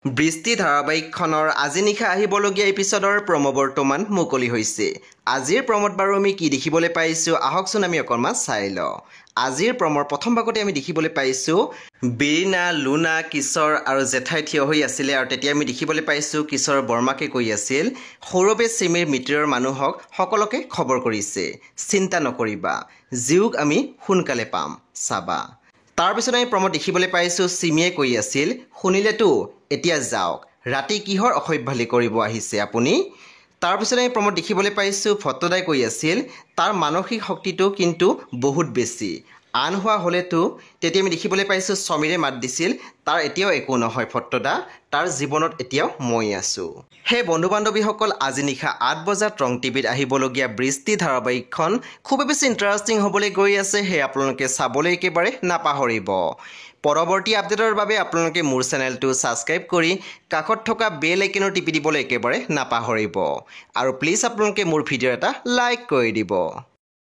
বৃষ্টি ধাৰাবাহিকখনৰ আজি নিশা আহিবলগীয়া এপিছডৰ প্ৰমো বৰ্তমান মুকলি হৈছে। আজিৰ প্ৰমোত বাৰু আমি কি দেখিবলৈ পাইছোঁ আহকচোন আমি অকণমান চাই লওঁ। আজিৰ প্ৰমৰ প্ৰথম ভাগতে আমি দেখিবলৈ পাইছোঁ বীৰিনা, লুনা, কিশোৰ আৰু জেঠাই থিয় হৈ আছিলে আৰু তেতিয়া আমি দেখিবলৈ পাইছোঁ কিশোৰৰ বৰ্মাকে কৈ আছিল সৌৰভে চিমিৰ মৃত্যুৰ মানুহক সকলোকে খবৰ কৰিছে, চিন্তা নকৰিবা, জীওক আমি সোনকালে পাম, চাবা। তাৰপিছত আমি প্ৰমোত দেখিবলৈ পাইছোঁ চিমিয়ে কৈ আছিল শুনিলেতো এতিয়া যাওক, ৰাতি কিহৰ অসভ্যালি কৰিব আহিছে আপুনি। তাৰপিছত আমি প্ৰমোত দেখিবলৈ পাইছোঁ ভট্টদাই কৈ আছিল তাৰ মানসিক শক্তিটো কিন্তু বহুত বেছি, আন হোৱা হ'লেতো তেতিয়া আমি দেখিবলৈ পাইছোঁ সমীৰে মাত দিছিল তাৰ এতিয়াও একো নহয় ভট্টদা, তাৰ জীৱনত এতিয়াও মই আছোঁ। সেই বন্ধু বান্ধৱীসকল আজি নিশা ৮ বজাত ৰং টিভিত আহিবলগীয়া বৃষ্টি ধাৰাবাহিকখন খুবেই বেছি ইণ্টাৰেষ্টিং হ'বলৈ গৈ আছে, সেয়ে আপোনালোকে চাবলৈ একেবাৰে নাপাহৰিব। পৰৱৰ্তী আপডেটৰ বাবে আপোনালোকে মোৰ চেনেলটো ছাবস্ক্ৰাইব কৰি কাষত থকা বেল আইকনৰ টিপি দিবলৈ একেবাৰে নাপাহৰিব আৰু প্লিজ আপোনালোকে মোৰ ভিডিঅ' এটা লাইক কৰি দিব।